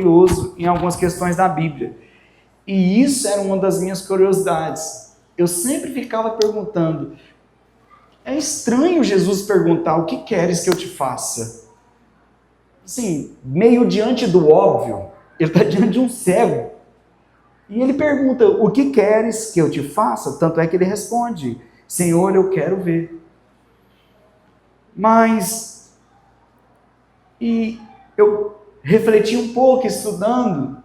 curioso em algumas questões da Bíblia. E isso era uma das minhas curiosidades. Eu sempre ficava perguntando, é estranho Jesus perguntar, o que queres que eu te faça? Assim, meio diante do óbvio, ele está diante de um cego. E ele pergunta, o que queres que eu te faça? Tanto é que ele responde, Senhor, eu quero ver. Mas, e eu refleti um pouco estudando,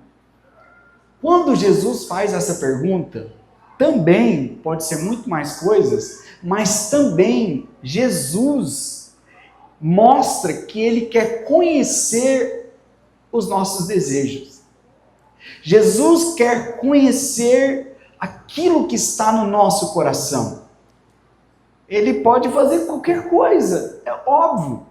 quando Jesus faz essa pergunta, também pode ser muito mais coisas, mas também Jesus mostra que ele quer conhecer os nossos desejos. Jesus quer conhecer aquilo que está no nosso coração. Ele pode fazer qualquer coisa, é óbvio,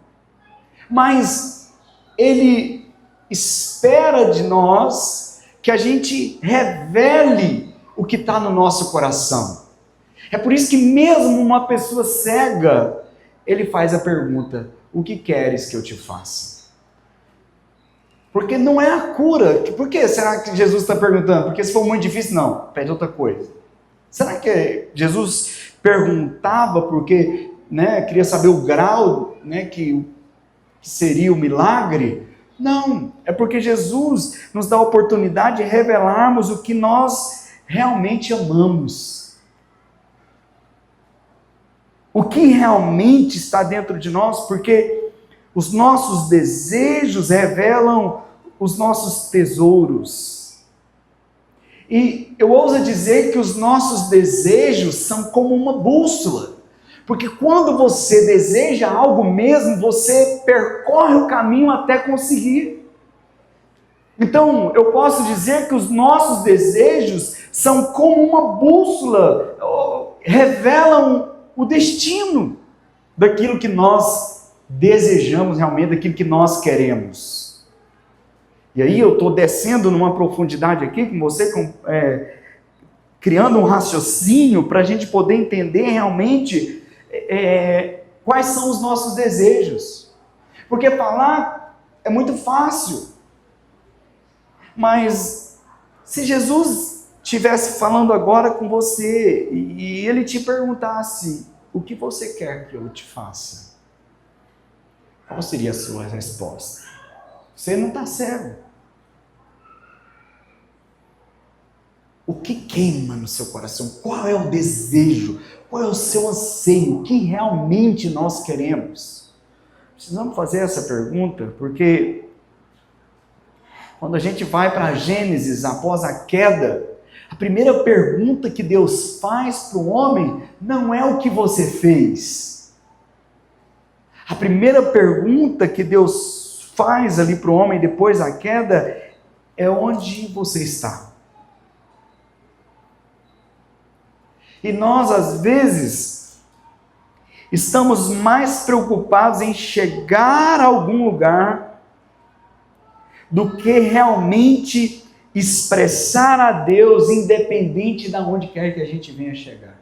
mas ele espera de nós que a gente revele o que está no nosso coração. É por isso que mesmo uma pessoa cega, ele faz a pergunta, o que queres que eu te faça? Porque não é a cura. Por que será que Jesus está perguntando? Porque se for muito difícil, não, pede outra coisa. Será que Jesus perguntava porque queria saber o grau que seria o milagre? Não, é porque Jesus nos dá a oportunidade de revelarmos o que nós realmente amamos. O que realmente está dentro de nós, porque os nossos desejos revelam os nossos tesouros. E eu ouso dizer que os nossos desejos são como uma bússola. Porque quando você deseja algo mesmo, você percorre o caminho até conseguir. Então, eu posso dizer que os nossos desejos são como uma bússola, revelam o destino daquilo que nós desejamos realmente, daquilo que nós queremos. E aí eu estou descendo numa profundidade aqui com você, criando um raciocínio para a gente poder entender realmente quais são os nossos desejos. Porque falar é muito fácil. Mas se Jesus estivesse falando agora com você e ele te perguntasse, o que você quer que eu te faça? Qual seria a sua resposta? Você não está cego. O que queima no seu coração? Qual é o desejo? Qual é o seu anseio? O que realmente nós queremos? Precisamos fazer essa pergunta, porque quando a gente vai para Gênesis, após a queda, a primeira pergunta que Deus faz para o homem não é o que você fez. A primeira pergunta que Deus faz ali para o homem depois da queda é onde você está. E nós, às vezes, estamos mais preocupados em chegar a algum lugar do que realmente expressar a Deus, independente de onde quer que a gente venha chegar.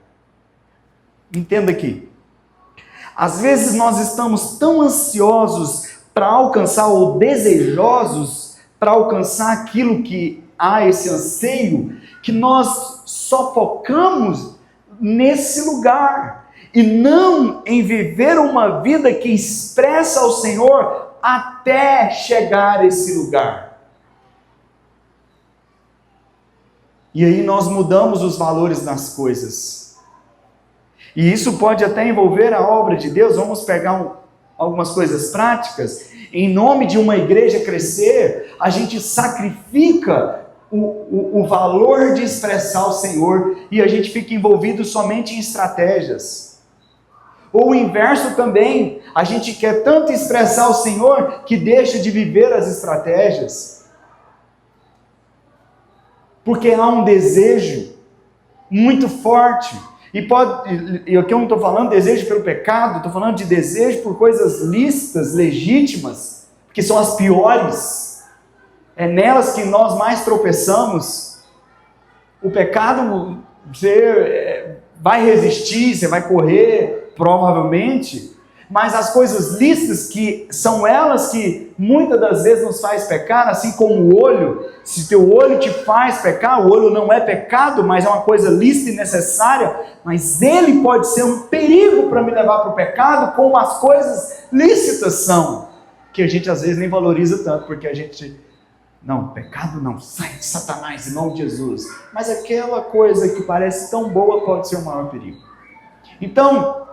Entenda aqui. Às vezes nós estamos tão ansiosos para alcançar, ou desejosos para alcançar aquilo que há esse anseio, que nós só focamos nesse lugar, e não em viver uma vida que expressa ao Senhor até chegar a esse lugar. E aí nós mudamos os valores das coisas. E isso pode até envolver a obra de Deus. Vamos pegar algumas coisas práticas. Em nome de uma igreja crescer, a gente sacrifica o valor de expressar o Senhor e a gente fica envolvido somente em estratégias. Ou o inverso também, a gente quer tanto expressar o Senhor que deixa de viver as estratégias. Porque há um desejo muito forte. E aqui eu não estou falando de desejo pelo pecado, estou falando de desejo por coisas lícitas, legítimas, que são as piores. É nelas que nós mais tropeçamos. O pecado, você vai resistir, você vai correr, provavelmente, mas as coisas lícitas, que são elas que muitas das vezes nos faz pecar, assim como o olho. Se teu olho te faz pecar, o olho não é pecado, mas é uma coisa lícita e necessária, mas ele pode ser um perigo para me levar para o pecado, como as coisas lícitas são, que a gente às vezes nem valoriza tanto, porque a gente... Não, pecado não, sai de Satanás, em nome de Jesus. Mas aquela coisa que parece tão boa pode ser o maior perigo. Então,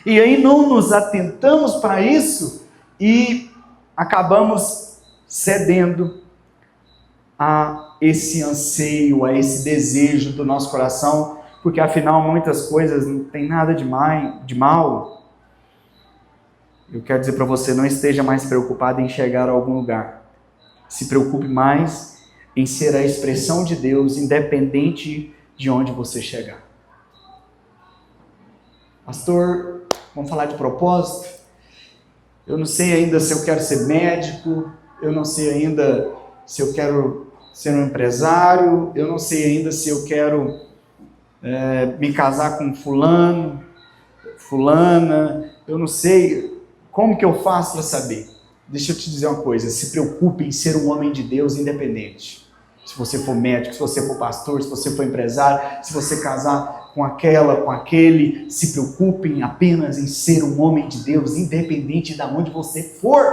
e aí não nos atentamos para isso e acabamos cedendo a esse anseio, a esse desejo do nosso coração, porque afinal muitas coisas não tem nada de mal. Eu quero dizer para você, não esteja mais preocupado em chegar a algum lugar. Se preocupe mais em ser a expressão de Deus, independente de onde você chegar. Pastor, vamos falar de propósito? Eu não sei ainda se eu quero ser médico, eu não sei ainda se eu quero ser um empresário, eu não sei ainda se eu quero me casar com fulano, fulana, eu não sei como que eu faço para saber. Deixa eu te dizer uma coisa, se preocupe em ser um homem de Deus independente. Se você for médico, se você for pastor, se você for empresário, se você casar com aquela, com aquele, se preocupem apenas em ser um homem de Deus, independente de onde você for.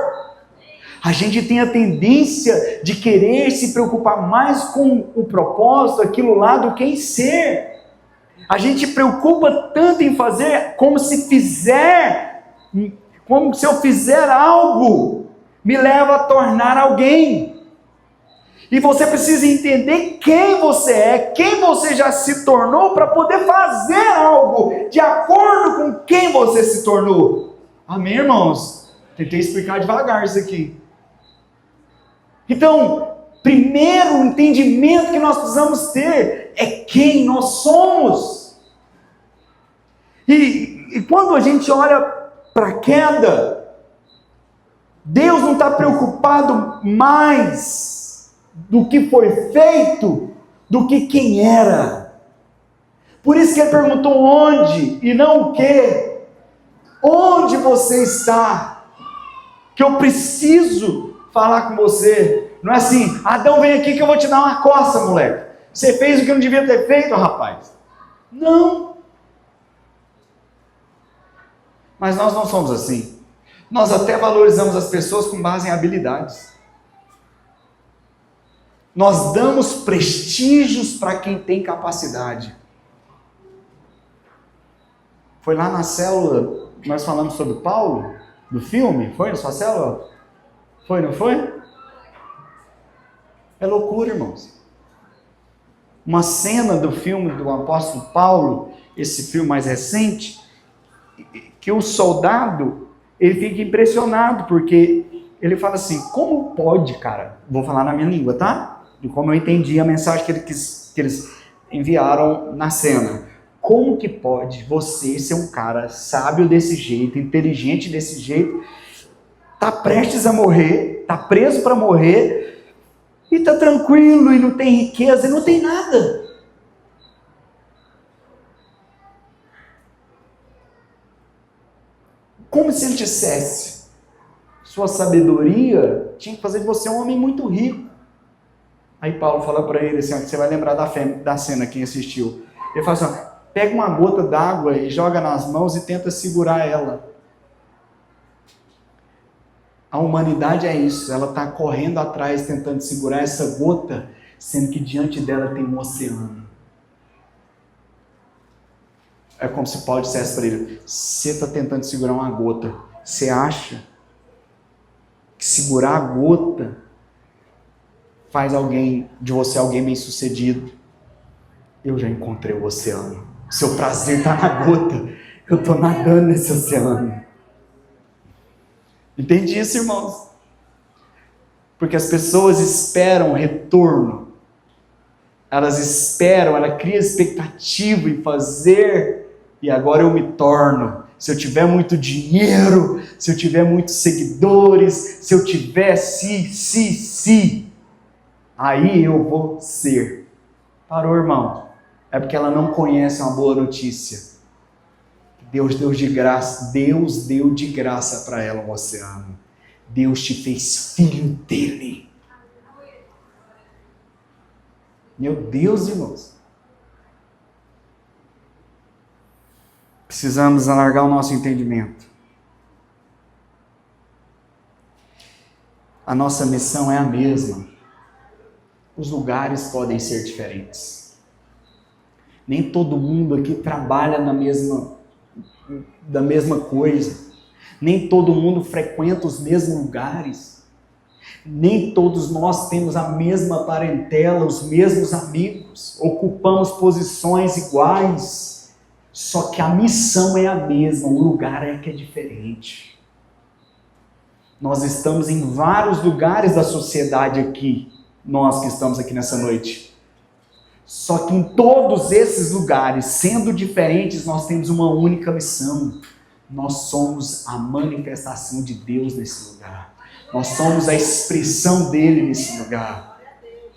A gente tem a tendência de querer se preocupar mais com o propósito, aquilo lá, do que em ser. A gente preocupa tanto em fazer como se eu fizer algo, me leva a tornar alguém. E você precisa entender quem você é, quem você já se tornou, para poder fazer algo de acordo com quem você se tornou. Amém, irmãos? Tentei explicar devagar isso aqui. Então, primeiro o entendimento que nós precisamos ter é quem nós somos. E quando a gente olha para a queda, Deus não está preocupado mais do que foi feito do que quem era. Por isso que ele perguntou onde e não o que. Onde você está? Que eu preciso falar com você. Não é assim, Adão, vem aqui que eu vou te dar uma coça, moleque. Você fez o que não devia ter feito, rapaz. Não. Mas nós não somos assim. Nós até valorizamos as pessoas com base em habilidades. Nós damos prestígios para quem tem capacidade. Foi lá na célula que nós falamos sobre Paulo, do filme? Foi na sua célula? Foi, não foi? É loucura, irmãos. Uma cena do filme do apóstolo Paulo, esse filme mais recente, que o soldado, ele fica impressionado, porque ele fala assim, como pode, cara? Vou falar na minha língua, tá? De como eu entendi a mensagem que eles enviaram na cena. Como que pode você ser um cara sábio desse jeito, inteligente desse jeito, tá prestes a morrer, tá preso para morrer, e tá tranquilo, e não tem riqueza, e não tem nada. Como se ele dissesse, sua sabedoria tinha que fazer de você um homem muito rico. Aí Paulo fala para ele assim, você vai lembrar da cena, quem assistiu. Ele fala assim, pega uma gota d'água e joga nas mãos e tenta segurar ela. A humanidade é isso, ela está correndo atrás, tentando segurar essa gota, sendo que diante dela tem um oceano. É como se Paulo dissesse para ele, você está tentando segurar uma gota, você acha que segurar a gota faz de você alguém bem sucedido? Eu já encontrei o oceano, seu prazer está na gota, eu estou nadando nesse oceano. Entende isso, irmãos? Porque as pessoas esperam retorno, elas esperam, ela cria expectativa em fazer, e agora eu me torno. Se eu tiver muito dinheiro, se eu tiver muitos seguidores, se eu tiver aí eu vou ser. Parou, irmão? É porque ela não conhece uma boa notícia. Deus deu de graça, Deus deu de graça para ela o oceano. Deus te fez filho dele. Meu Deus, irmãos. Precisamos alargar o nosso entendimento. A nossa missão é a mesma. Os lugares podem ser diferentes. Nem todo mundo aqui trabalha da mesma coisa. Nem todo mundo frequenta os mesmos lugares. Nem todos nós temos a mesma parentela, os mesmos amigos. Ocupamos posições iguais. Só que a missão é a mesma, o lugar é que é diferente. Nós estamos em vários lugares da sociedade aqui, nós que estamos aqui nessa noite. Só que em todos esses lugares, sendo diferentes, nós temos uma única missão. Nós somos a manifestação de Deus nesse lugar. Nós somos a expressão dele nesse lugar.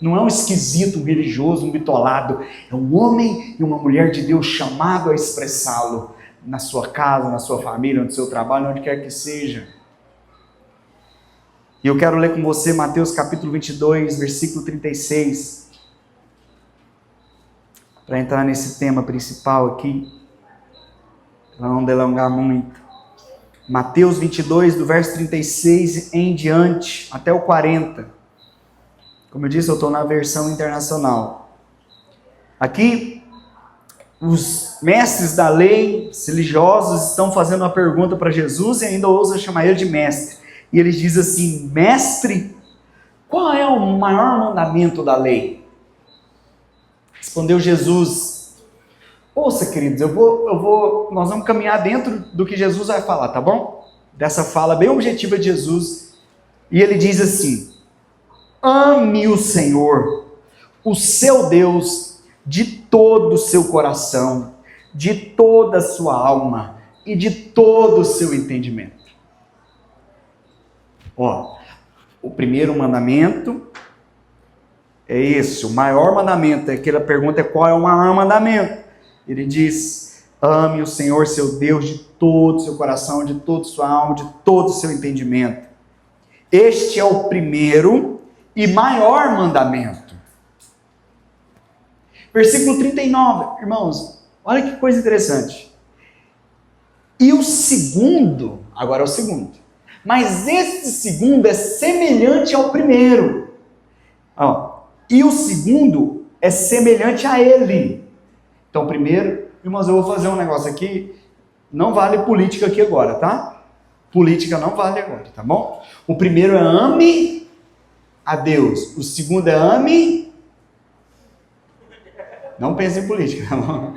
Não é um esquisito, um religioso, um bitolado. É um homem e uma mulher de Deus chamado a expressá-lo na sua casa, na sua família, no seu trabalho, onde quer que seja. E eu quero ler com você Mateus capítulo 22, versículo 36. Para entrar nesse tema principal aqui. Para não delongar muito. Mateus 22, do verso 36 em diante, até o 40. Como eu disse, eu estou na versão internacional. Aqui, os mestres da lei, religiosos, estão fazendo uma pergunta para Jesus e ainda ousam chamar ele de mestre. E eles dizem assim: mestre, qual é o maior mandamento da lei? Respondeu Jesus: ouça, queridos, nós vamos caminhar dentro do que Jesus vai falar, tá bom? Dessa fala bem objetiva de Jesus. E ele diz assim: ame o Senhor, o seu Deus, de todo o seu coração, de toda a sua alma e de todo o seu entendimento. Ó, o primeiro mandamento é esse, o maior mandamento. Aquela pergunta é: qual é o maior mandamento? Ele diz: ame o Senhor seu Deus de todo o seu coração, de toda a sua alma, de todo o seu entendimento. Este é o primeiro e maior mandamento. Versículo 39, irmãos, olha que coisa interessante. E o segundo, agora é o segundo, mas esse segundo é semelhante ao primeiro. E o segundo é semelhante a ele. Então, primeiro, irmãos, eu vou fazer um negócio aqui, não vale política aqui agora, tá? Política não vale agora, tá bom? O primeiro é ame a Deus. O segundo é ame... Não pense em política, tá bom?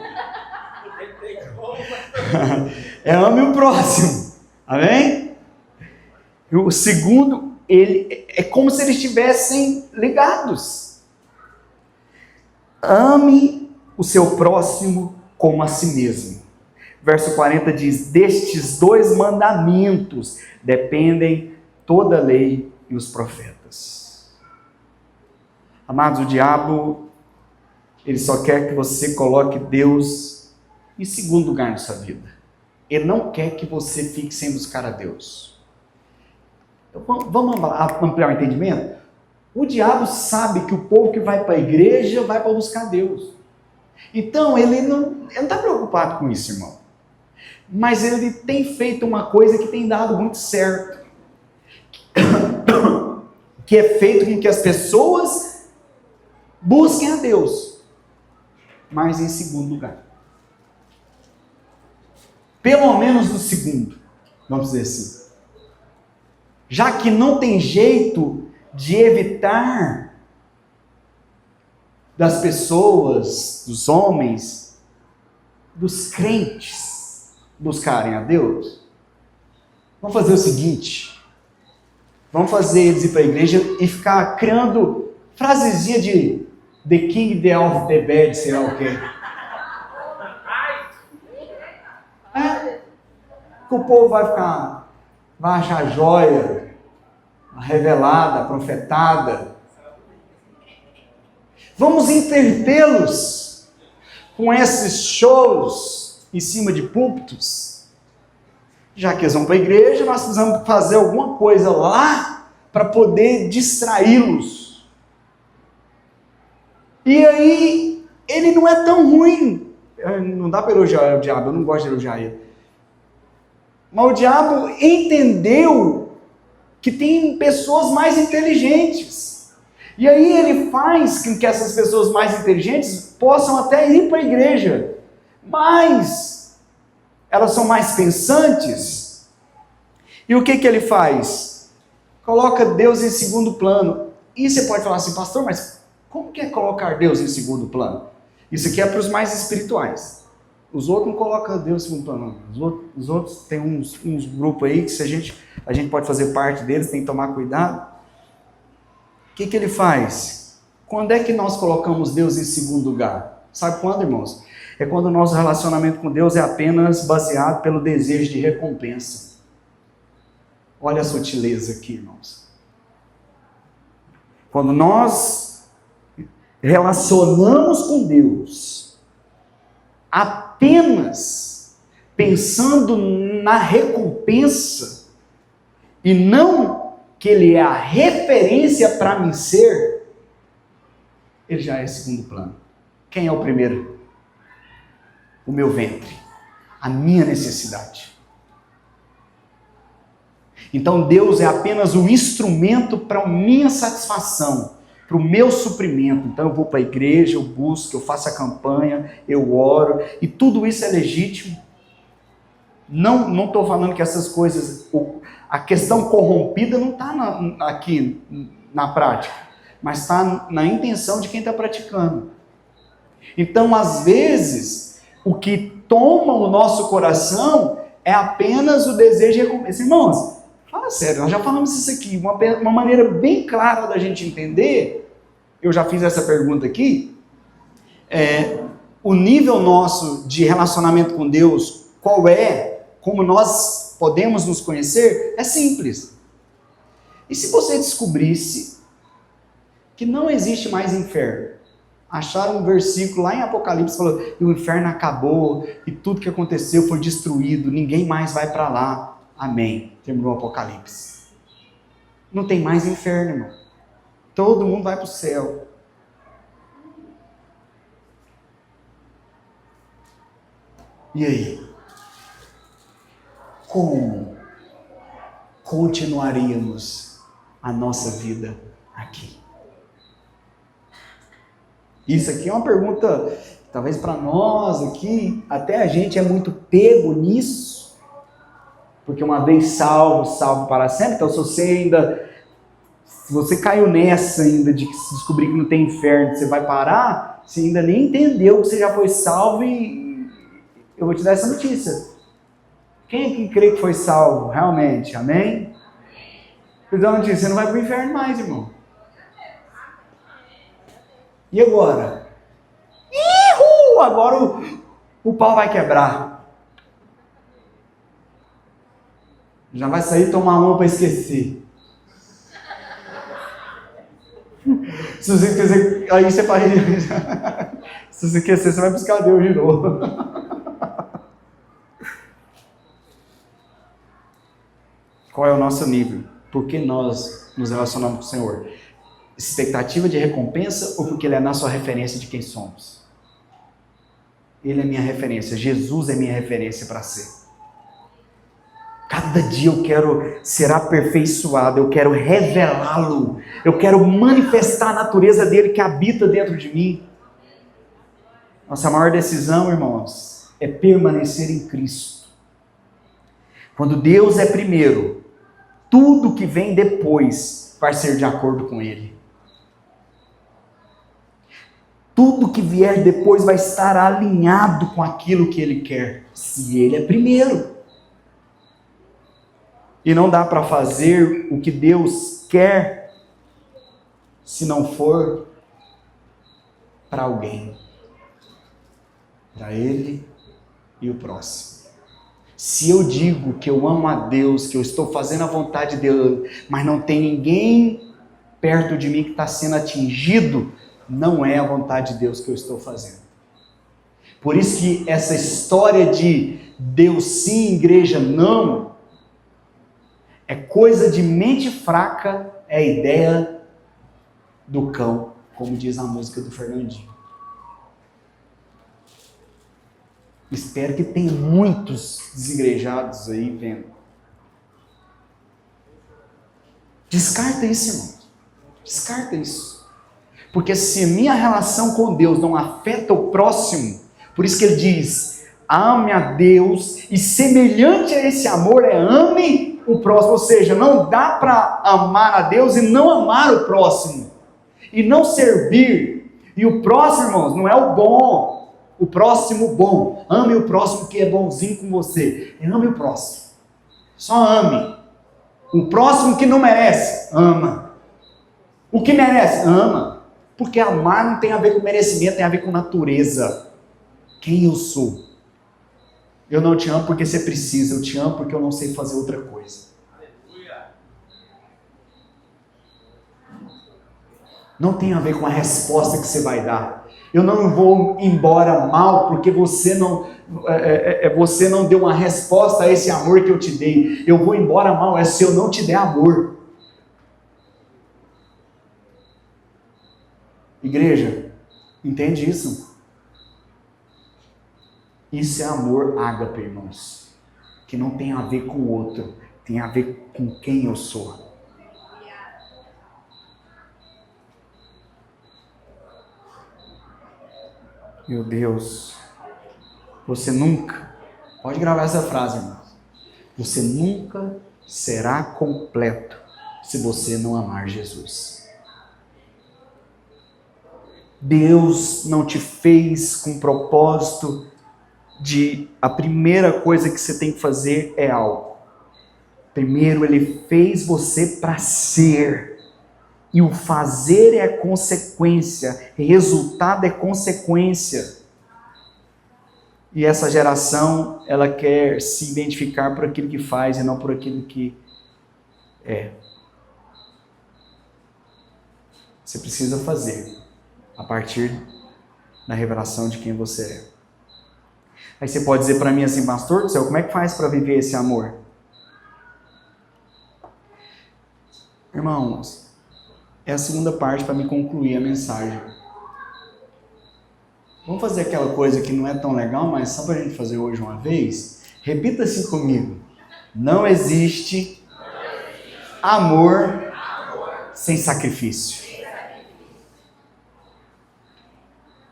É ame o próximo, amém? O segundo, ele é como se eles estivessem ligados. Ame o seu próximo como a si mesmo. Verso 40 diz: destes dois mandamentos dependem toda a lei e os profetas. Amados, o diabo, ele só quer que você coloque Deus em segundo lugar na sua vida. Ele não quer que você fique sem buscar a Deus. Então, vamos ampliar o entendimento? O diabo sabe que o povo que vai para a igreja vai para buscar Deus. Então, ele não está preocupado com isso, irmão. Mas ele tem feito uma coisa que tem dado muito certo. Que é feito com que as pessoas busquem a Deus, mas em segundo lugar. Pelo menos no segundo, vamos dizer assim. Já que não tem jeito de evitar das pessoas, dos homens, dos crentes buscarem a Deus, vamos fazer o seguinte: vamos fazer eles ir para a igreja e ficar criando frasezinha de The King, The Of, The Bad, sei lá o quê. Que o povo vai achar joia, revelada, profetada. Vamos entretê-los com esses shows em cima de púlpitos. Já que eles vão para a igreja, nós precisamos fazer alguma coisa lá para poder distraí-los. E aí, ele não é tão ruim. Não dá para elogiar o diabo, eu não gosto de elogiar ele. Mas o diabo entendeu que tem pessoas mais inteligentes. E aí ele faz com que essas pessoas mais inteligentes possam até ir para a igreja. Mas elas são mais pensantes. E o que ele faz? Coloca Deus em segundo plano. E você pode falar assim, pastor, mas como que é colocar Deus em segundo plano? Isso aqui é para os mais espirituais. Os outros não colocam Deus em segundo plano. Os outros tem uns grupos aí que se a gente pode fazer parte deles, tem que tomar cuidado. O que ele faz? Quando é que nós colocamos Deus em segundo lugar? Sabe quando, irmãos? É quando o nosso relacionamento com Deus é apenas baseado pelo desejo de recompensa. Olha a sutileza aqui, irmãos. Quando nós relacionamos com Deus apenas pensando na recompensa e não que Ele é a referência para mim ser, Ele já é segundo plano. Quem é o primeiro? O meu ventre, a minha necessidade. Então Deus é apenas o instrumento para a minha satisfação, para o meu suprimento. Então eu vou para a igreja, eu busco, eu faço a campanha, eu oro, e tudo isso é legítimo. Não estou falando que essas coisas, a questão corrompida não está aqui na prática, mas está na intenção de quem está praticando. Então, às vezes, o que toma o nosso coração é apenas o desejo de recompensa. Irmãos, fala sério, nós já falamos isso aqui, uma maneira bem clara da gente entender. Eu já fiz essa pergunta aqui. O nível nosso de relacionamento com Deus, qual é? Como nós podemos nos conhecer? É simples. E se você descobrisse que não existe mais inferno? Acharam um versículo lá em Apocalipse, falou que o inferno acabou e tudo que aconteceu foi destruído, ninguém mais vai para lá. Amém. Terminou o Apocalipse. Não tem mais inferno, irmão. Todo mundo vai para o céu. E aí? Como continuaríamos a nossa vida aqui? Isso aqui é uma pergunta, talvez para nós aqui, até a gente é muito pego nisso, porque uma vez salvo para sempre. Então se você caiu nessa ainda de descobrir que não tem inferno, você vai parar, você ainda nem entendeu que você já foi salvo, e eu vou te dar essa notícia. Quem aqui crê que foi salvo realmente? Amém? Eu dou uma notícia, você não vai para o inferno mais, irmão. E agora? Agora o pau vai quebrar. Já vai sair tomar uma para esquecer. Se você quiser, aí você vai. Se você esquecer, você vai buscar Deus de novo. Qual é o nosso nível? Por que nós nos relacionamos com o Senhor? Expectativa de recompensa ou porque Ele é a nossa referência de quem somos? Ele é minha referência, Jesus é minha referência para ser. Cada dia eu quero ser aperfeiçoado, eu quero revelá-lo, eu quero manifestar a natureza dele que habita dentro de mim. Nossa maior decisão, irmãos, é permanecer em Cristo. Quando Deus é primeiro, tudo que vem depois vai ser de acordo com Ele. Tudo que vier depois vai estar alinhado com aquilo que Ele quer, se Ele é primeiro. E não dá para fazer o que Deus quer se não for para alguém, para Ele e o próximo. Se eu digo que eu amo a Deus, que eu estou fazendo a vontade de Deus, mas não tem ninguém perto de mim que está sendo atingido, não é a vontade de Deus que eu estou fazendo. Por isso que essa história de Deus sim, igreja não, é coisa de mente fraca, é a ideia do cão, como diz a música do Fernandinho. Espero que tenha muitos desigrejados aí vendo. Descarta isso, irmão. Descarta isso. Porque se a minha relação com Deus não afeta o próximo, por isso que ele diz, ame a Deus, e semelhante a esse amor é ame o próximo. Ou seja, não dá para amar a Deus e não amar o próximo. E não servir. E o próximo, irmãos, não é o bom. O próximo bom. Ame o próximo que é bonzinho com você. E ame o próximo. Só ame. O próximo que não merece, ama. O que merece, ama. Porque amar não tem a ver com merecimento, tem a ver com natureza. Quem eu sou. Eu não te amo porque você precisa, eu te amo porque eu não sei fazer outra coisa. Não tem a ver com a resposta que você vai dar. Eu não vou embora mal porque você não deu uma resposta a esse amor que eu te dei. Eu vou embora mal se eu não te der amor. Igreja, entende isso? Isso é amor ágape, irmãos. Que não tem a ver com o outro, tem a ver com quem eu sou. Meu Deus, você nunca, pode gravar essa frase, irmão. Você nunca será completo se você não amar Jesus. Deus não te fez com propósito de a primeira coisa que você tem que fazer é algo. Primeiro, Ele fez você para ser. E o fazer é consequência, resultado é consequência. E essa geração, ela quer se identificar por aquilo que faz e não por aquilo que é. Você precisa fazer a partir da revelação de quem você é. Aí você pode dizer para mim assim, pastor do céu, como é que faz para viver esse amor? Irmãos, é a segunda parte para me concluir a mensagem. Vamos fazer aquela coisa que não é tão legal, mas só para a gente fazer hoje uma vez? Repita assim comigo. Não existe amor sem sacrifício.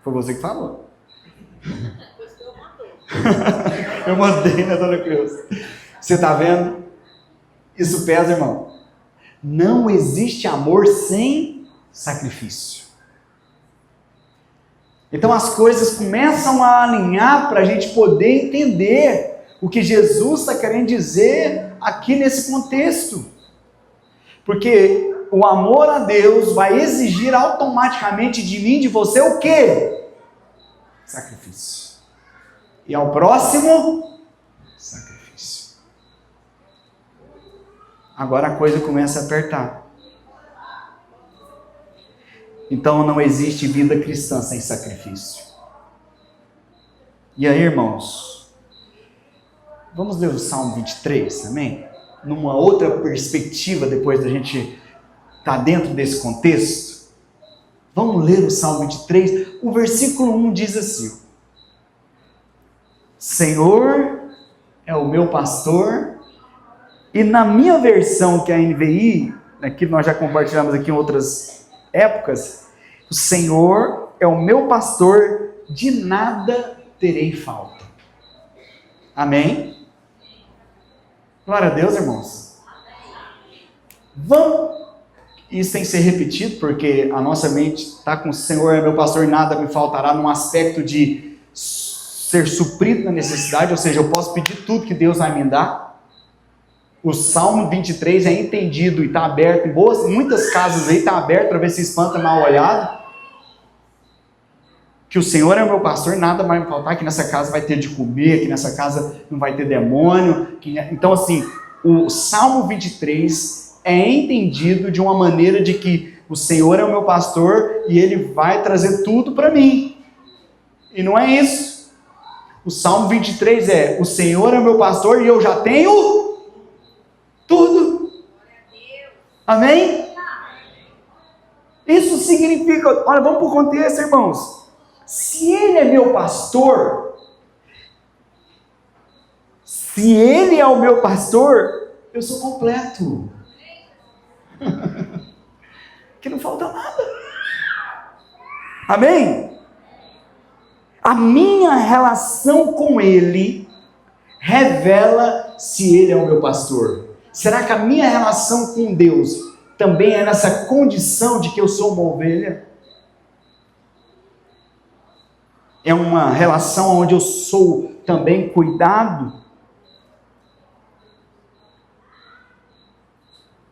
Foi você que falou. Eu mandei na Dona Cruz. Você está vendo? Isso pesa, irmão. Não existe amor sem sacrifício. Então as coisas começam a alinhar para a gente poder entender o que Jesus está querendo dizer aqui nesse contexto. Porque o amor a Deus vai exigir automaticamente de mim, de você, o quê? Sacrifício. E ao próximo, sacrifício. Agora a coisa começa a apertar. Então não existe vida cristã sem sacrifício. E aí, irmãos, vamos ler o Salmo 23, amém? Numa outra perspectiva, depois da gente estar dentro desse contexto. Vamos ler o Salmo 23. O versículo 1 diz assim: Senhor é o meu pastor. E na minha versão, que é a NVI, que nós já compartilhamos aqui em outras épocas, o Senhor é o meu pastor, de nada terei falta. Amém? Glória a Deus, irmãos. Vamos, isso tem que ser repetido, porque a nossa mente está com o Senhor é meu pastor e nada me faltará, num aspecto de ser suprido na necessidade, ou seja, eu posso pedir tudo que Deus vai me dar. O Salmo 23 é entendido e está aberto, em muitas casas aí está aberto para ver se espanta mal olhado. Que o Senhor é o meu pastor, nada vai me faltar, que nessa casa vai ter de comer, que nessa casa não vai ter demônio. Então assim, o Salmo 23 é entendido de uma maneira de que o Senhor é o meu pastor e Ele vai trazer tudo para mim. E não é isso. O Salmo 23 é: o Senhor é meu pastor e eu já tenho tudo. Amém? Isso significa, olha, vamos para o contexto, irmãos. Se Ele é meu pastor, se Ele é o meu pastor, eu sou completo. Que não falta nada. Amém? A minha relação com Ele revela se Ele é o meu pastor. Será que a minha relação com Deus também é nessa condição de que eu sou uma ovelha? É uma relação onde eu sou também cuidado?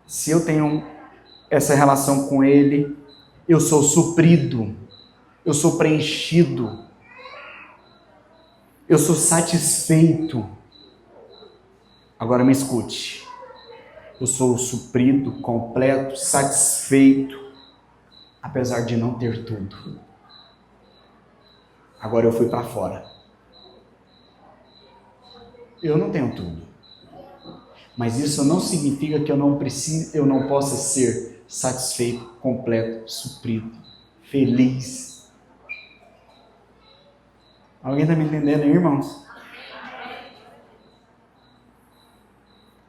Se eu tenho essa relação com Ele, eu sou suprido, eu sou preenchido, eu sou satisfeito. Agora me escute. Eu sou suprido, completo, satisfeito, apesar de não ter tudo. Agora eu fui para fora. Eu não tenho tudo. Mas isso não significa que eu não possa ser satisfeito, completo, suprido, feliz. Alguém está me entendendo aí, irmãos?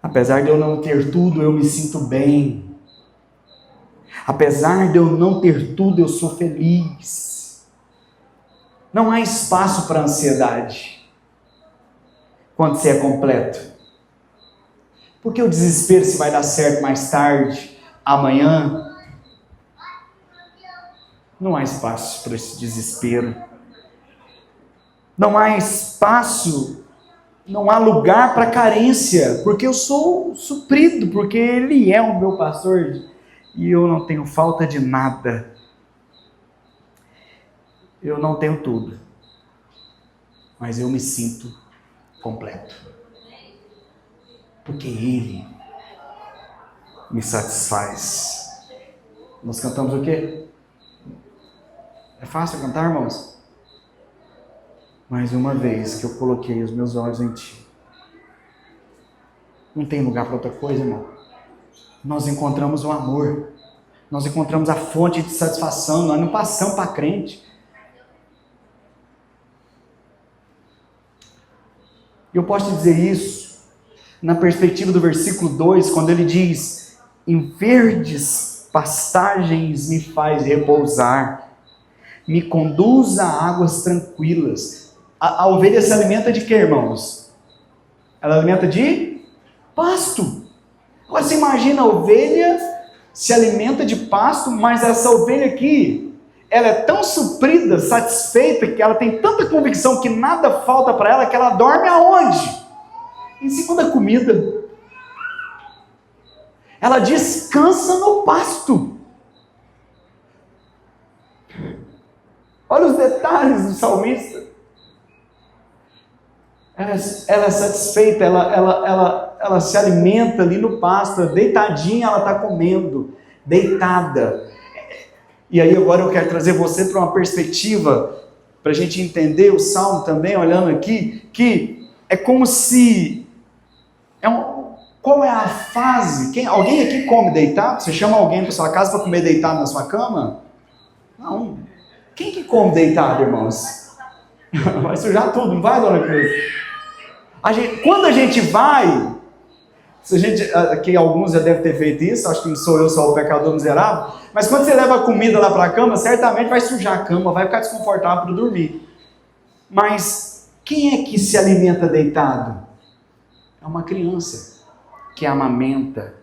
Apesar de eu não ter tudo, eu me sinto bem. Apesar de eu não ter tudo, eu sou feliz. Não há espaço para ansiedade quando você é completo. Porque o desespero se vai dar certo mais tarde, amanhã. Não há espaço para esse desespero. Não há espaço, não há lugar para carência, porque eu sou suprido, porque Ele é o meu pastor e eu não tenho falta de nada. Eu não tenho tudo, mas eu me sinto completo, porque Ele me satisfaz. Nós cantamos o quê? É fácil cantar, irmãos? Mais uma vez que eu coloquei os meus olhos em Ti. Não tem lugar para outra coisa, irmão. Nós encontramos o amor. Nós encontramos a fonte de satisfação. Nós não passamos para crente. E eu posso te dizer isso na perspectiva do versículo 2, quando ele diz: em verdes pastagens me faz repousar, me conduz a águas tranquilas. A ovelha se alimenta de quê, irmãos? Ela alimenta de pasto. Agora você imagina a ovelha se alimenta de pasto, mas essa ovelha aqui, ela é tão suprida, satisfeita, que ela tem tanta convicção que nada falta para ela, que ela dorme aonde? Em cima da comida. Ela descansa no pasto. Olha os detalhes do salmista. Ela é satisfeita, ela se alimenta ali no pasto, deitadinha ela está comendo, deitada. E aí agora eu quero trazer você para uma perspectiva, para a gente entender o Salmo também, olhando aqui, que é como se... qual é a fase? Alguém aqui come deitado? Você chama alguém para sua casa para comer deitado na sua cama? Não. Quem que come deitado, irmãos? Vai sujar tudo, não vai, dona Cruz? Quando a gente vai, aqui alguns já devem ter feito isso, acho que não sou eu só o pecador miserável, mas quando você leva a comida lá para a cama, certamente vai sujar a cama, vai ficar desconfortável para dormir. Mas quem é que se alimenta deitado? É uma criança que amamenta,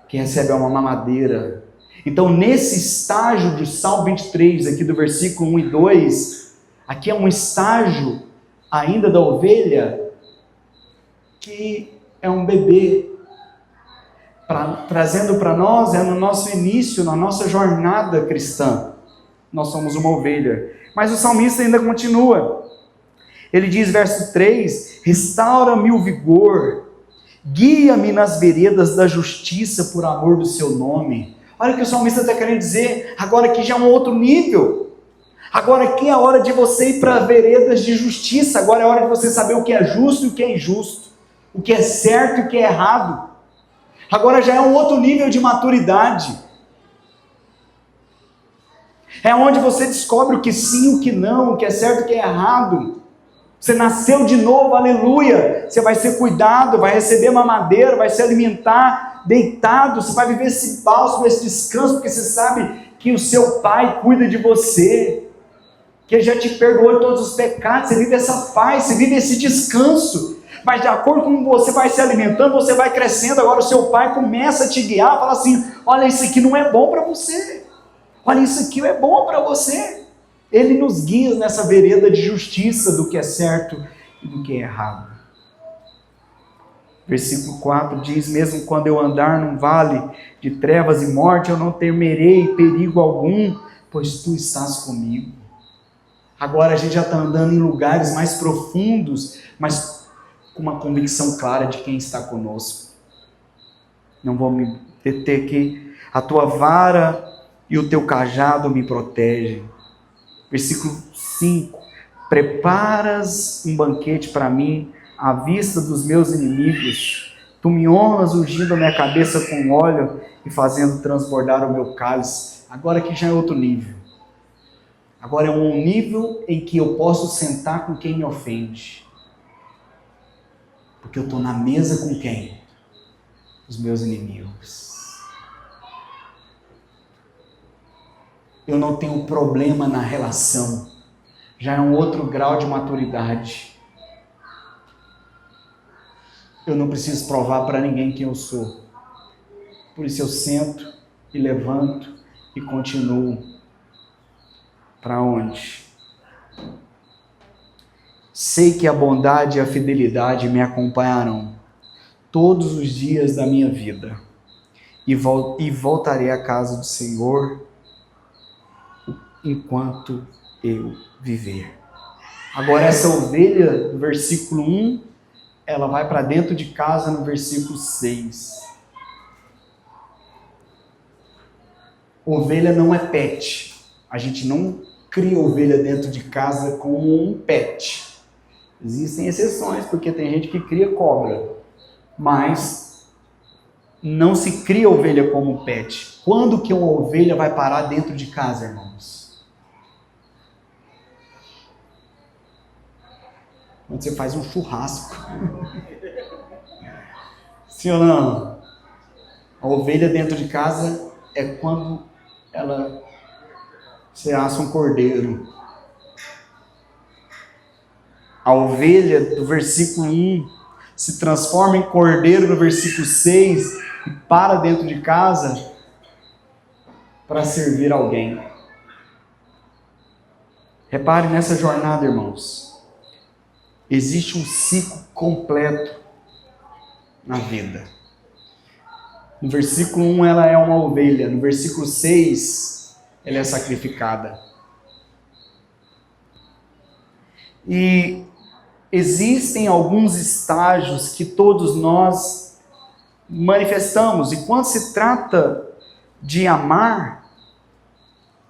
que recebe uma mamadeira. Então, nesse estágio do Salmo 23, aqui do versículo 1 e 2, aqui é um estágio ainda da ovelha que é um bebê, trazendo para nós, no nosso início, na nossa jornada cristã, nós somos uma ovelha. Mas o salmista ainda continua, ele diz, verso 3, restaura-me o vigor, guia-me nas veredas da justiça por amor do seu nome. Olha o que o salmista está querendo dizer, agora que já é um outro nível. Agora aqui é a hora de você ir para veredas de justiça. Agora é a hora de você saber o que é justo e o que é injusto, o que é certo e o que é errado. Agora já é um outro nível de maturidade. É onde você descobre o que sim, o que não, o que é certo e o que é errado. Você nasceu de novo, aleluia. Você vai ser cuidado, vai receber mamadeira, vai se alimentar deitado. Você vai viver esse bálsamo, esse descanso, porque você sabe que o seu Pai cuida de você, que Ele já te perdoou todos os pecados. Você vive essa paz, você vive esse descanso. Mas de acordo com você vai se alimentando, você vai crescendo. Agora o seu Pai começa a te guiar, fala assim: olha, isso aqui não é bom para você. Olha, isso aqui é bom para você. Ele nos guia nessa vereda de justiça do que é certo e do que é errado. Versículo 4 diz: mesmo quando eu andar num vale de trevas e morte, eu não temerei perigo algum, pois tu estás comigo. Agora a gente já está andando em lugares mais profundos, mas com uma convicção clara de quem está conosco. Não vou me deter aqui. A tua vara e o teu cajado me protegem. Versículo 5. Preparas um banquete para mim à vista dos meus inimigos. Tu me honras ungindo a minha cabeça com óleo e fazendo transbordar o meu cálice. Agora aqui já é outro nível. Agora é um nível em que eu posso sentar com quem me ofende. Porque eu estou na mesa com quem? Os meus inimigos. Eu não tenho problema na relação. Já é um outro grau de maturidade. Eu não preciso provar para ninguém quem eu sou. Por isso eu sento e levanto e continuo. Para onde? Sei que a bondade e a fidelidade me acompanharão todos os dias da minha vida. E voltarei à casa do Senhor enquanto eu viver. Agora essa ovelha, do versículo 1, ela vai para dentro de casa no versículo 6. Ovelha não é pet. A gente não cria ovelha dentro de casa como um pet. Existem exceções, porque tem gente que cria cobra. Mas não se cria ovelha como pet. Quando que uma ovelha vai parar dentro de casa, irmãos? Quando você faz um churrasco. Sim ou não? A ovelha dentro de casa é quando você assa um cordeiro. A ovelha do versículo 1 se transforma em cordeiro no versículo 6 e para dentro de casa para servir alguém. Repare nessa jornada, irmãos. Existe um ciclo completo na vida. No versículo 1 ela é uma ovelha, no versículo 6 ela é sacrificada. E existem alguns estágios que todos nós manifestamos, e quando se trata de amar,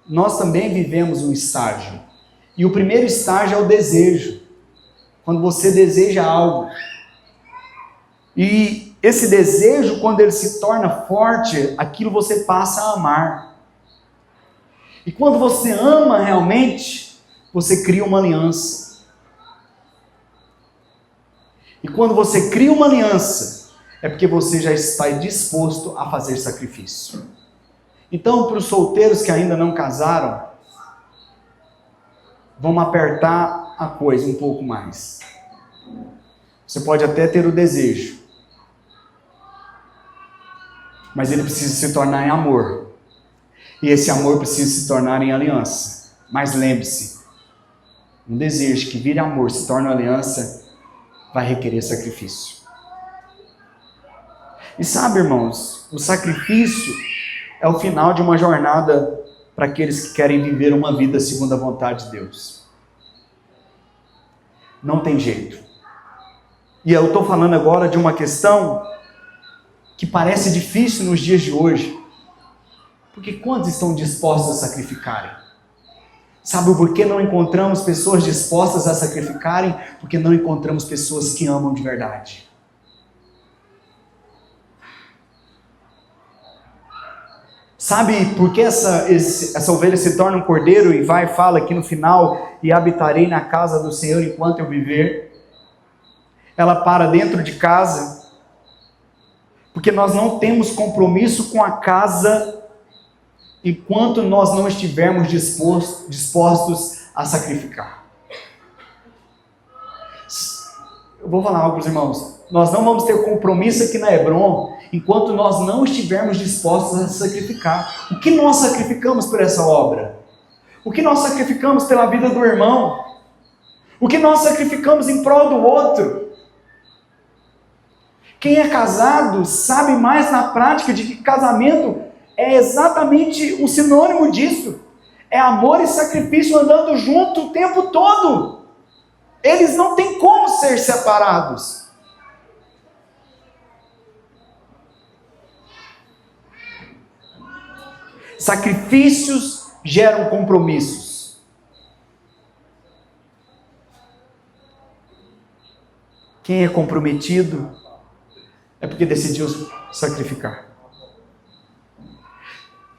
nós também vivemos um estágio. E o primeiro estágio é o desejo. Quando você deseja algo. E esse desejo, quando ele se torna forte, aquilo você passa a amar. E quando você ama realmente, você cria uma aliança. E quando você cria uma aliança, é porque você já está disposto a fazer sacrifício. Então, para os solteiros que ainda não casaram, vamos apertar a coisa um pouco mais. Você pode até ter o desejo, mas ele precisa se tornar em amor. E esse amor precisa se tornar em aliança. Mas lembre-se, um desejo que vira amor, se torna aliança, vai requerer sacrifício. E sabe, irmãos, o sacrifício é o final de uma jornada para aqueles que querem viver uma vida segundo a vontade de Deus. Não tem jeito. E eu estou falando agora de uma questão que parece difícil nos dias de hoje. Porque quantos estão dispostos a sacrificarem? Sabe por que não encontramos pessoas dispostas a sacrificarem? Porque não encontramos pessoas que amam de verdade. Sabe por que essa ovelha se torna um cordeiro e vai e fala aqui no final, e habitarei na casa do Senhor enquanto eu viver? Ela para dentro de casa, porque nós não temos compromisso com a casa enquanto nós não estivermos dispostos a sacrificar. Eu vou falar algo para os irmãos. Nós não vamos ter compromisso aqui na Hebron enquanto nós não estivermos dispostos a sacrificar. O que nós sacrificamos por essa obra? O que nós sacrificamos pela vida do irmão? O que nós sacrificamos em prol do outro? Quem é casado sabe mais na prática de que casamento é exatamente o sinônimo disso. É amor e sacrifício andando junto o tempo todo. Eles não têm como ser separados. Sacrifícios geram compromissos. Quem é comprometido é porque decidiu sacrificar.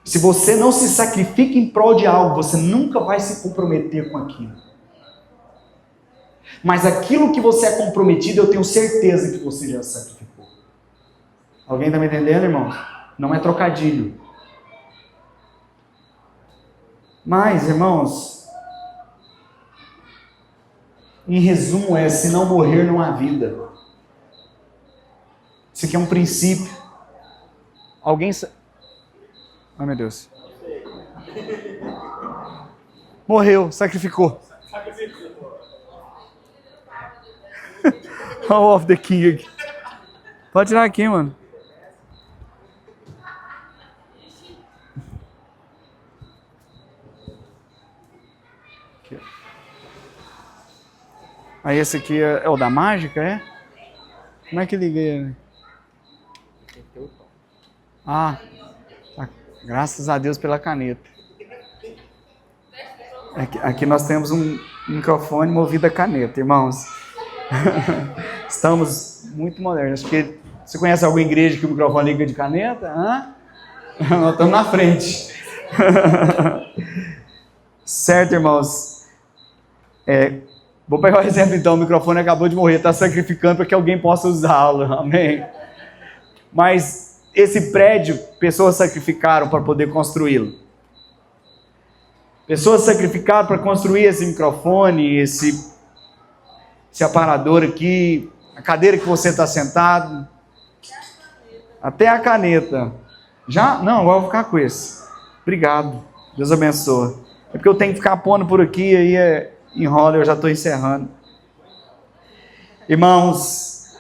Se você não se sacrifica em prol de algo, você nunca vai se comprometer com aquilo. Mas aquilo que você é comprometido, eu tenho certeza que você já sacrificou. Alguém está me entendendo, irmão? Não é trocadilho. Mas, irmãos, em resumo se não morrer não há vida. Isso aqui é um princípio. Alguém... Ai, meu Deus. Morreu, sacrificou. All of the king. Pode tirar aqui, mano. Aqui. Aí esse aqui é o da mágica, é? Como é que liguei? Ah, graças a Deus pela caneta. Aqui nós temos um microfone movido a caneta, irmãos. Estamos muito modernos. Acho que você conhece alguma igreja que o microfone liga de caneta? Hã? Nós estamos na frente. Certo, irmãos? Vou pegar o exemplo então. O microfone acabou de morrer, está sacrificando para que alguém possa usá-lo. Amém? Mas esse prédio, pessoas sacrificaram para poder construí-lo. Pessoas sacrificaram para construir esse microfone, esse aparador aqui, a cadeira que você está sentado, até a caneta. Já? Não, agora eu vou ficar com esse. Obrigado. Deus abençoe. É porque eu tenho que ficar pondo por aqui, aí enrola, eu já estou encerrando. Irmãos,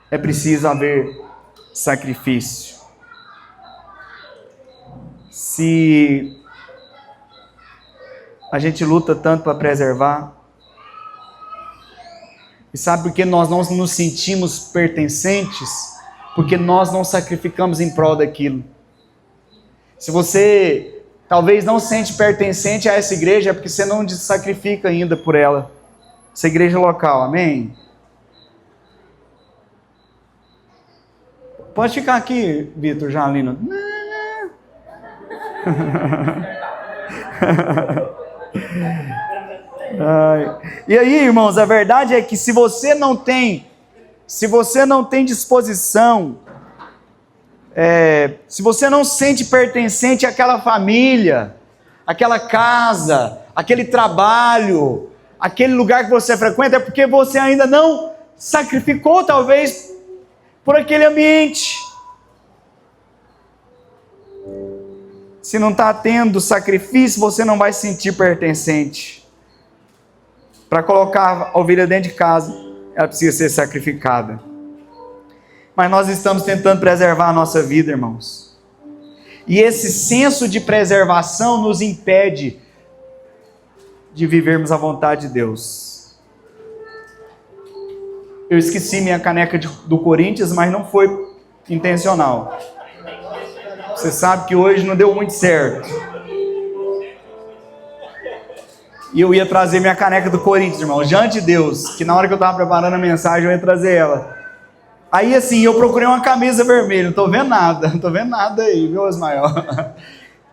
é preciso haver sacrifício. Se a gente luta tanto para preservar, e sabe por que nós não nos sentimos pertencentes? Porque nós não sacrificamos em prol daquilo. Se você talvez não se sente pertencente a essa igreja, é porque você não se sacrifica ainda por ela. Essa igreja local, amém? Pode ficar aqui, Vitor, Jalino. E aí, irmãos, a verdade é que se você não tem disposição, se você não se sente pertencente àquela família, àquela casa, aquele trabalho, aquele lugar que você frequenta, é porque você ainda não sacrificou, talvez, por aquele ambiente. Se não está tendo sacrifício, você não vai se sentir pertencente. Para colocar a ovelha dentro de casa, ela precisa ser sacrificada. Mas nós estamos tentando preservar a nossa vida, irmãos. E esse senso de preservação nos impede de vivermos a vontade de Deus. Eu esqueci minha caneca do Corinthians, mas não foi intencional. Você sabe que hoje não deu muito certo. E eu ia trazer minha caneca do Corinthians, irmão. Diante de Deus, que na hora que eu estava preparando a mensagem, eu ia trazer ela. Aí assim, eu procurei uma camisa vermelha. Não tô vendo nada aí, viu, Ismael?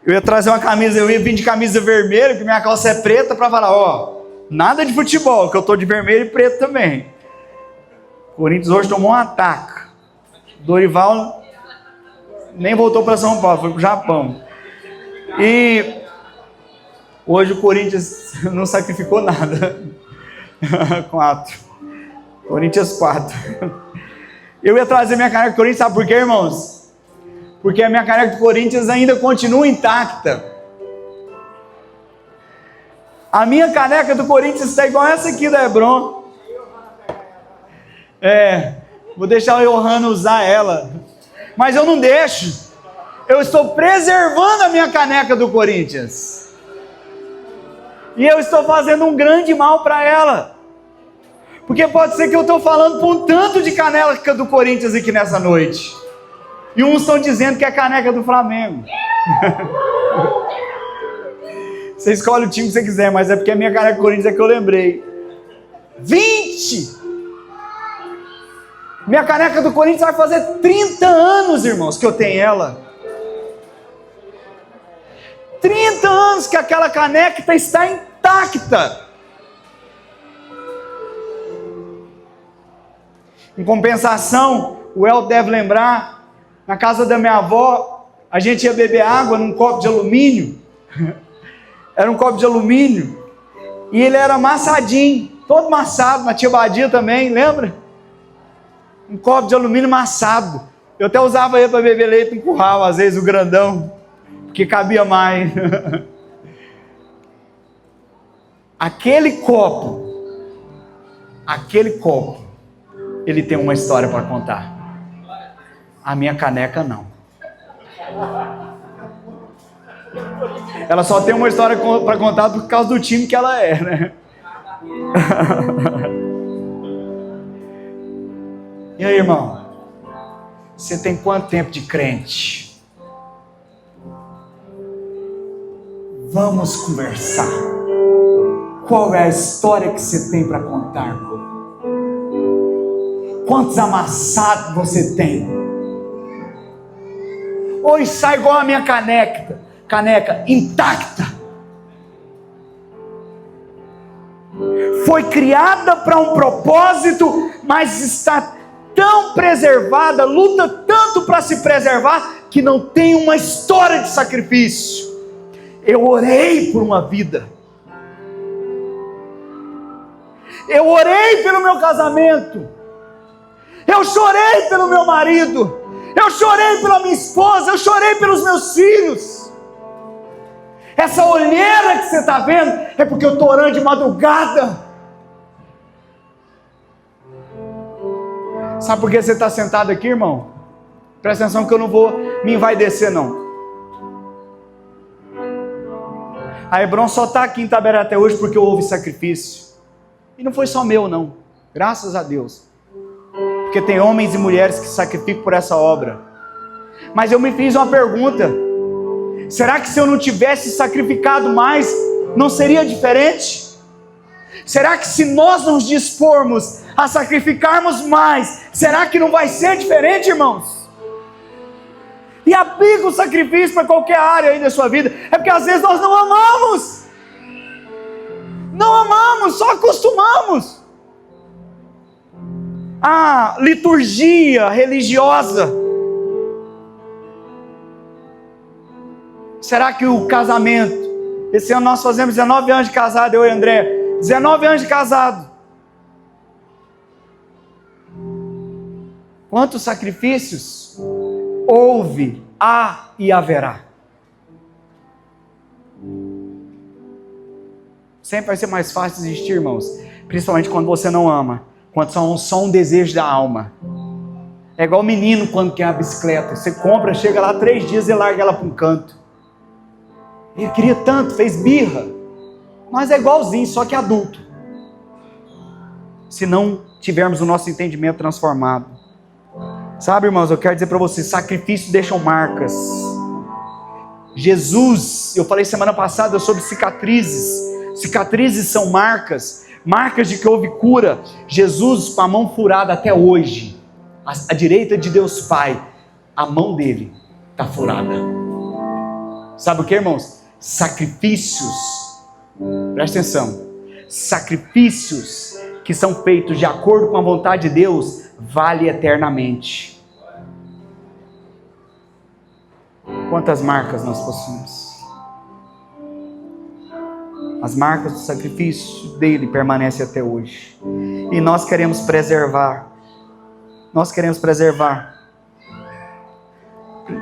Eu ia trazer uma camisa, eu ia vir de camisa vermelha, porque minha calça é preta, para falar, ó, nada de futebol, que eu tô de vermelho e preto também. O Corinthians hoje tomou um ataque. Dorival nem voltou para São Paulo, foi pro Japão. E hoje o Corinthians não sacrificou nada. 4. Corinthians 4. Eu ia trazer minha caneca do Corinthians, sabe por quê, irmãos? Porque a minha caneca do Corinthians ainda continua intacta. A minha caneca do Corinthians está igual essa aqui da Hebron. Vou deixar o Johanna usar ela. Mas eu não deixo. Eu estou preservando a minha caneca do Corinthians. E eu estou fazendo um grande mal para ela. Porque pode ser que eu estou falando com um tanto de caneca do Corinthians aqui nessa noite. E uns estão dizendo que é caneca do Flamengo. Você escolhe o time que você quiser, mas é porque a minha caneca do Corinthians é que eu lembrei. 20! Minha caneca do Corinthians vai fazer 30 anos, irmãos, que eu tenho ela. 30 anos que aquela caneca está intacta. Em compensação, o El deve lembrar, na casa da minha avó, a gente ia beber água num copo de alumínio. Era um copo de alumínio. E ele era amassadinho, todo amassado, na tia Badia também, lembra? Um copo de alumínio amassado. Eu até usava ele para beber leite em curral, às vezes o grandão, porque cabia mais. Aquele copo, ele tem uma história para contar. A minha caneca não. Ela só tem uma história para contar por causa do time que ela é, né? E aí, irmão? Você tem quanto tempo de crente? Vamos conversar. Qual é a história que você tem para contar, irmão? Quantos amassados você tem? Ou sai igual a minha caneca intacta. Foi criada para um propósito, mas está tão preservada, luta tanto para se preservar, que não tem uma história de sacrifício. Eu orei por uma vida. Eu orei pelo meu casamento. Eu chorei pelo meu marido. Eu chorei pela minha esposa. Eu chorei pelos meus filhos. Essa olheira que você está vendo é porque eu estou orando de madrugada. Sabe por que você está sentado aqui, irmão? Presta atenção que eu não vou me envaidecer, não. A Hebron só está aqui em Itaberá até hoje porque houve sacrifício. E não foi só meu, não. Graças a Deus. Porque tem homens e mulheres que se sacrificam por essa obra. Mas eu me fiz uma pergunta. Será que se eu não tivesse sacrificado mais, não seria diferente? Será que se nós nos dispormos a sacrificarmos mais, será que não vai ser diferente, irmãos? E aplica o sacrifício para qualquer área aí da sua vida. É porque às vezes nós não amamos. Não amamos, só acostumamos. A liturgia religiosa. Será que o casamento? Esse ano nós fazemos 19 anos de casado, eu e André. 19 anos de casado. Quantos sacrifícios houve, há e haverá? Sempre vai ser mais fácil desistir, irmãos. Principalmente quando você não ama. Quando só um desejo da alma. É igual o menino quando quer a bicicleta. Você compra, chega lá 3 dias e larga ela para um canto. Ele queria tanto, fez birra. Mas é igualzinho, só que adulto. Se não tivermos o nosso entendimento transformado. Sabe, irmãos, eu quero dizer para vocês, sacrifícios deixam marcas. Jesus, eu falei semana passada sobre cicatrizes. Cicatrizes são marcas de que houve cura. Jesus com a mão furada até hoje, à direita de Deus Pai, a mão dele está furada. Sabe o que, irmãos? Sacrifícios, presta atenção, sacrifícios que são feitos de acordo com a vontade de Deus, vale eternamente. Quantas marcas nós possuímos? As marcas do sacrifício dele permanecem até hoje. E nós queremos preservar.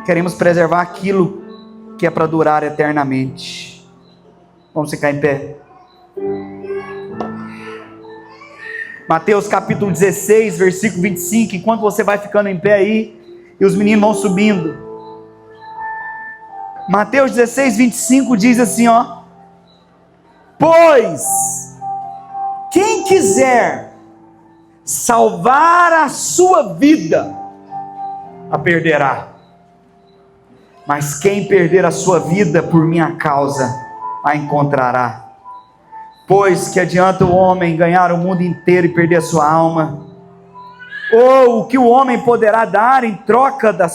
Queremos preservar aquilo que é para durar eternamente. Vamos ficar em pé. Mateus capítulo 16, versículo 25. Enquanto você vai ficando em pé aí, e os meninos vão subindo. Mateus 16, 25 diz assim, ó: pois quem quiser salvar a sua vida, a perderá. Mas quem perder a sua vida por minha causa, a encontrará. Pois que adianta o homem ganhar o mundo inteiro e perder a sua alma? Ou o que o homem poderá dar em troca da